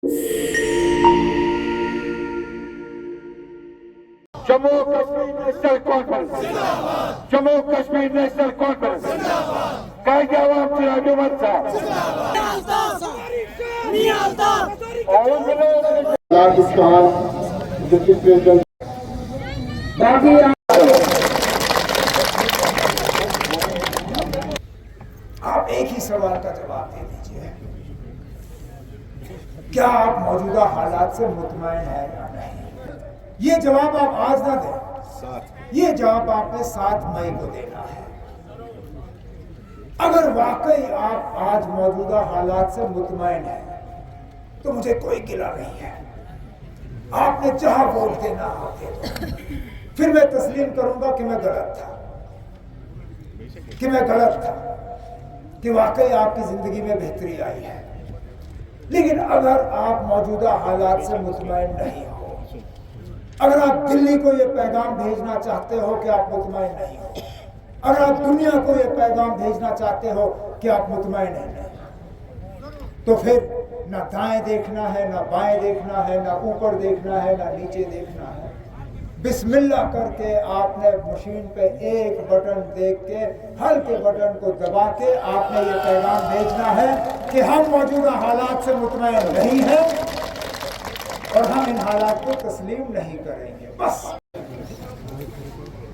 Jammu Kashmir national conference, Jammu Kashmir national conference, कायदे आवामची राजवंश आप एक ही सवाल का जवाब दे दीजिए, क्या आप मौजूदा हालात से मुतमईन हैं या नहीं? ये जवाब आप आज ना दें, ये जवाब आपने 7 मई को देना है। अगर वाकई आप आज मौजूदा हालात से मुतमईन हैं तो मुझे कोई गिला नहीं है, आपने जहां वोट देना होते तो फिर मैं तस्लीम करूंगा कि मैं गलत था, कि वाकई आपकी जिंदगी में बेहतरी आई है। लेकिन अगर आप मौजूदा हालात से मुतमईन नहीं हो, अगर आप दिल्ली को यह पैगाम भेजना चाहते हो कि आप मुतमईन नहीं हो, अगर आप दुनिया को यह पैगाम भेजना चाहते हो कि आप मुतमईन नहीं, तो फिर ना दाएं देखना है, ना बाएं देखना है, ना ऊपर देखना है, ना नीचे देखना है। बिस्मिल्लाह करके आपने मशीन पे एक बटन देख के, हल्के बटन को दबा के आपने ये पैगाम भेजना है कि हम मौजूदा हालात से मुतमईन नहीं हैं और हम इन हालात को तस्लीम नहीं करेंगे। बस।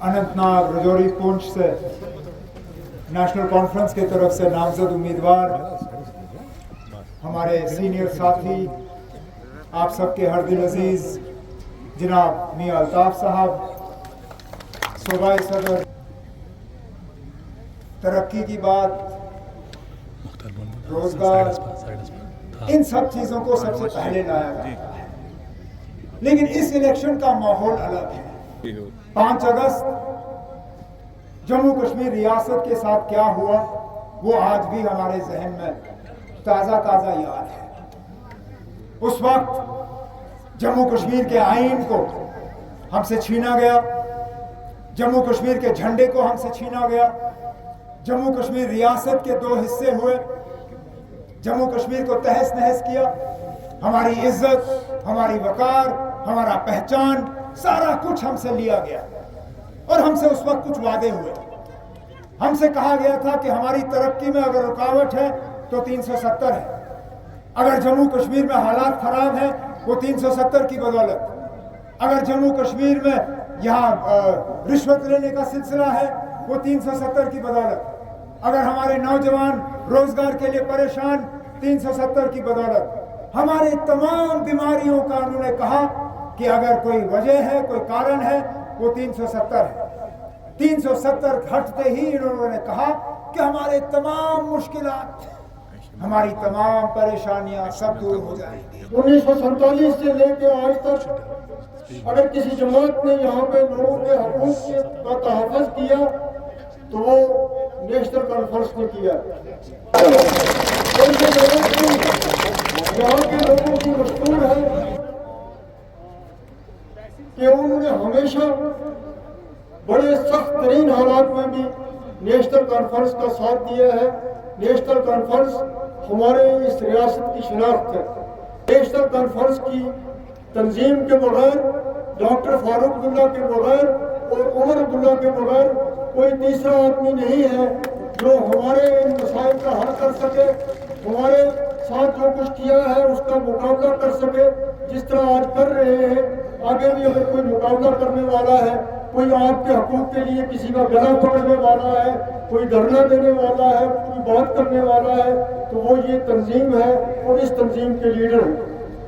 अनंतनाग, राजौरी, पुंछ से नेशनल कॉन्फ्रेंस की तरफ से नामजद उम्मीदवार हमारे सीनियर साथी, आप सबके हरदिल अजीज जनाब मियां अल्ताफ साहब, सूबाई सदर, तरक्की की बात, रोजगार, इन सब चीजों को सबसे पहले लाया जाता है। लेकिन इस इलेक्शन का माहौल अलग है। 5 अगस्त जम्मू कश्मीर रियासत के साथ क्या हुआ वो आज भी हमारे जहन में ताज़ा याद है। उस वक्त जम्मू कश्मीर के आईन को हमसे छीना गया, जम्मू कश्मीर के झंडे को हमसे छीना गया, जम्मू कश्मीर रियासत के 2 हिस्से हुए, जम्मू कश्मीर को तहस नहस किया, हमारी इज्जत, हमारी वकार, हमारा पहचान, सारा कुछ हमसे लिया गया। और हमसे उस वक्त कुछ वादे हुए, हमसे कहा गया था कि हमारी तरक्की में अगर रुकावट है तो 370 है, अगर जम्मू कश्मीर में हालात खराब हैं वो 370 की बदौलत, अगर जम्मू कश्मीर में यहाँ रिश्वत लेने का सिलसिला है वो 370 की बदौलत, अगर हमारे नौजवान रोजगार के लिए परेशान 370 की बदौलत, हमारे तमाम बीमारियों का उन्होंने कहा कि अगर कोई वजह है, कोई कारण है वो 370 है। 370 घटते ही इन्होंने कहा कि हमारे तमाम मुश्किलात, हमारी तमाम परेशानियां सब दूर हो जाएंगी। 1947 से लेकर आज तक अगर किसी जमात ने यहाँ पे लोगों के हकूक़ का तहफ़्फ़ुज़ किया तो वो नेशनल कॉन्फ्रेंस ने किया। यहाँ के लोगों की मशहूर है कि उन्होंने हमेशा बड़े सख्त तरीन हालात में भी नेशनल कॉन्फ्रेंस का साथ दिया है। नेशनल कॉन्फ्रेंस हमारे इस रियासत की शिनाख्त है। नेशनल कॉन्फ्रेंस की तंजीम के बगैर, डॉक्टर फारूक अब्दुल्ला के बगैर और उमर अब्दुल्ला के बगैर कोई तीसरा आदमी नहीं है जो हमारे इन मसाइल का हल कर सके, हमारे साथ जो कुछ किया है उसका मुकाबला कर सके, जिस तरह आज कर रहे हैं। आगे भी अगर कोई मुकाबला करने वाला है, कोई आपके हकूक़ के लिए किसी का गला पकड़ने वाला है, कोई धरना देने वाला है, कोई बात करने वाला है, तो वो ये तंजीम है और इस तंजीम के लीडर हैं।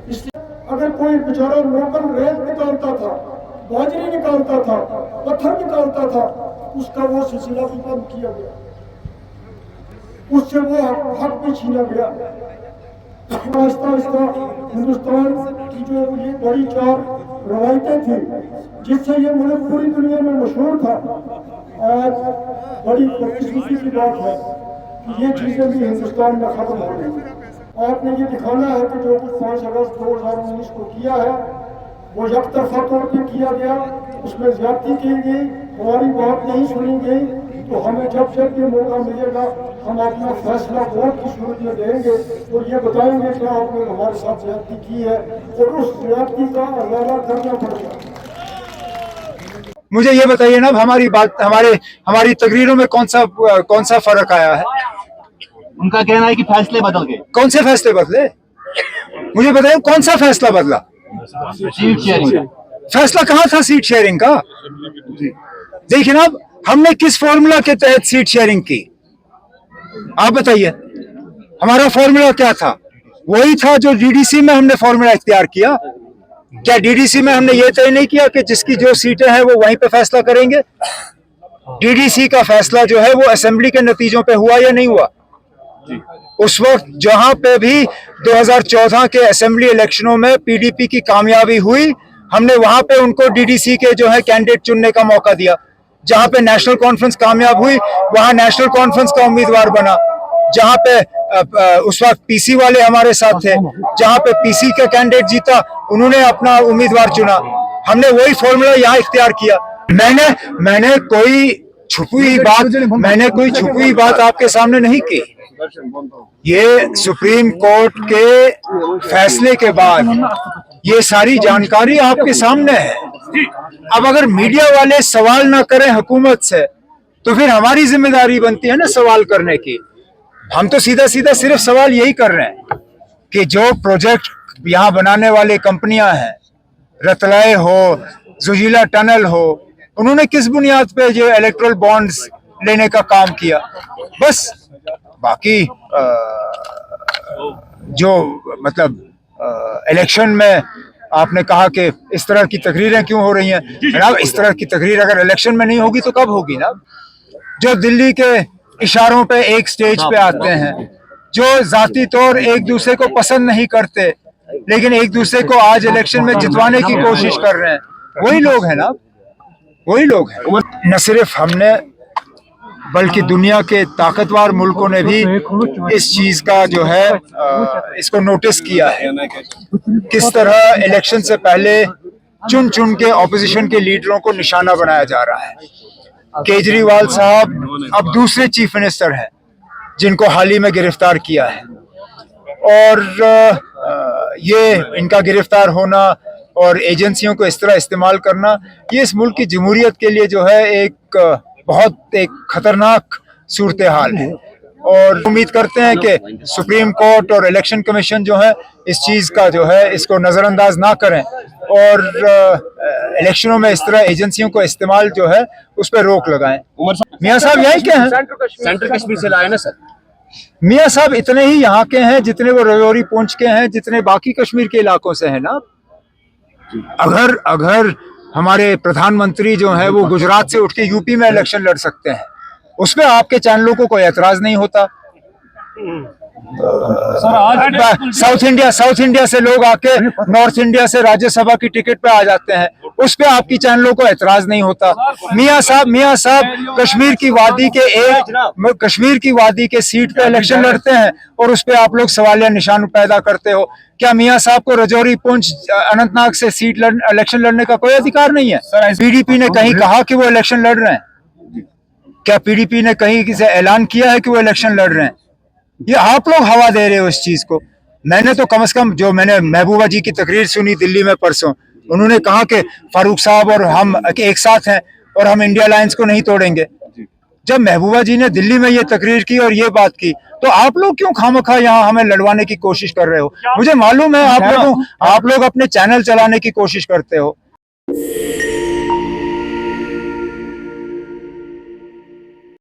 इसलिए अगर कोई बेचारा लोकल रेत निकालता था, बाजरी निकालता था, पत्थर निकालता था, उसका वो सिलसिला भी बंद किया गया, उससे वो हक भी छीना गया। आहिस्ता आहिस्ता हिंदुस्तान की जो ये बड़ी 4 रवायतें थी जिससे ये मुल्क पूरी दुनिया में मशहूर था, आज बड़ी खुशी की बात है कि ये चीजें भी हिंदुस्तान में खत्म हो गई। आपने ये दिखाना है कि जो कुछ 5 अगस्त 2019 को किया है वो यकतरफा तौर पर किया गया, उसमें ज्यादती की गई, हमारी बात नहीं सुनी गई, तो हमें जब जब ये मौका मिलेगा हम अपना फैसला वोट की सूरत में देंगे और ये बताएंगे कि आपने हमारे साथ ज्यादती की है और उस ज्यादती का अदाला करना पड़ेगा। मुझे ये बताइए ना, हमारी तकरीरों में कौन सा फर्क आया है? उनका कहना है कि फैसले बदल गए। कौन से फैसले बदले? मुझे बताइए कौन सा फैसला बदला? Seat sharing. फैसला कहाँ था सीट शेयरिंग का? देखिए ना, हमने किस फॉर्मूला के तहत सीट शेयरिंग की, आप बताइए। हमारा फॉर्मूला क्या था? वही था जो डीडीसी में हमने फॉर्मूला इख्तियार किया। क्या डीडीसी में हमने ये तय नहीं किया कि जिसकी जो सीटें हैं वो वहीं पे फैसला करेंगे? डीडीसी का फैसला जो है वो असेंबली के नतीजों पे हुआ या नहीं हुआ? उस वक्त जहां पे भी 2014 के असेंबली इलेक्शनों में पीडीपी की कामयाबी हुई, हमने वहां पे उनको डीडीसी के जो है कैंडिडेट चुनने का मौका दिया। जहां पे नेशनल कॉन्फ्रेंस कामयाब हुई वहां नेशनल कॉन्फ्रेंस का उम्मीदवार बना। जहां पे उस वक्त पीसी वाले हमारे साथ थे, जहां पे पीसी का कैंडिडेट जीता उन्होंने अपना उम्मीदवार चुना। हमने वही फॉर्मूला यहाँ इख्तियार किया। मैंने कोई छुपी हुई बात आपके सामने नहीं की। ये सुप्रीम कोर्ट के फैसले के बाद ये सारी जानकारी आपके सामने है। अब अगर मीडिया वाले सवाल ना करें हुकूमत से तो फिर हमारी जिम्मेदारी बनती है ना सवाल करने की। हम तो सीधा सिर्फ सवाल यही कर रहे हैं कि जो प्रोजेक्ट यहाँ बनाने वाले कंपनियां हैं, रतलाए हो, जुजीला टनल हो, उन्होंने किस बुनियाद पे जो इलेक्ट्रल बॉन्ड्स लेने का काम किया, बस। बाकी जो मतलब इलेक्शन में आपने कहा कि इस तरह की तकरीरें क्यों हो रही हैं, जनाब इस तरह की तकरीर अगर इलेक्शन में नहीं होगी तो कब होगी ना? जो दिल्ली के इशारों पे एक स्टेज पे आते हैं, जो जाती तौर एक दूसरे को पसंद नहीं करते लेकिन एक दूसरे को आज इलेक्शन में जितवाने की कोशिश कर रहे हैं, वही लोग हैं ना, वही लोग हैं। न सिर्फ हमने बल्कि दुनिया के ताकतवर मुल्कों ने भी इस चीज का जो है इसको नोटिस किया है, किस तरह इलेक्शन से पहले चुन के ऑपोजिशन के लीडरों को निशाना बनाया जा रहा है। केजरीवाल साहब अब दूसरे चीफ मिनिस्टर हैं जिनको हाल ही में गिरफ्तार किया है, और ये इनका गिरफ्तार होना और एजेंसियों को इस तरह इस्तेमाल करना, ये इस मुल्क की जमहूरियत के लिए जो है एक बहुत खतरनाक सूरत हाल है। और उम्मीद करते हैं कि सुप्रीम कोर्ट और इलेक्शन कमीशन जो है इस चीज़ का जो है इसको नज़रअंदाज ना करें और इलेक्शनों में इस तरह एजेंसियों को इस्तेमाल जो है उस पर रोक लगाएं। मियाँ साहब यहीं के हैं? सेंट्रल कश्मीर से लाए ना सर। मियाँ साहब इतने ही यहाँ के हैं जितने वो राजौरी पूंछ के हैं, जितने बाकी कश्मीर के इलाकों से हैं ना। अगर हमारे प्रधानमंत्री जो है वो गुजरात से उठ के यूपी में इलेक्शन लड़ सकते हैं, उस पर आपके चैनलों को कोई एतराज नहीं होता। सर आज साउथ इंडिया से लोग आके नॉर्थ इंडिया से राज्यसभा की टिकट पे आ जाते हैं, उस पे आपकी चैनलों को एतराज नहीं होता। मियाँ साहब कश्मीर की वादी के सीट पे इलेक्शन लड़ते हैं और उस पे आप लोग सवालिया निशान पैदा करते हो। क्या मियाँ साहब को राजौरी पुंछ अनंतनाग से इलेक्शन लड़ने का कोई अधिकार नहीं है? पीडीपी ने कहीं कहा कि वो इलेक्शन लड़ रहे हैं? क्या पीडीपी ने कहीं किसी ऐलान किया है कि वो इलेक्शन लड़ रहे हैं? ये आप लोग हवा दे रहे हो इस चीज को। मैंने तो कम से कम जो मैंने महबूबा जी की तकरीर सुनी दिल्ली में परसों, उन्होंने कहा कि फारूक साहब और हम एक साथ हैं और हम इंडिया अलायंस को नहीं तोड़ेंगे। जब महबूबा जी ने दिल्ली में ये तकरीर की और ये बात की, तो आप लोग क्यों खामखा यहाँ हमें लड़वाने की कोशिश कर रहे हो? मुझे मालूम है आप लोग अपने चैनल चलाने की कोशिश करते हो।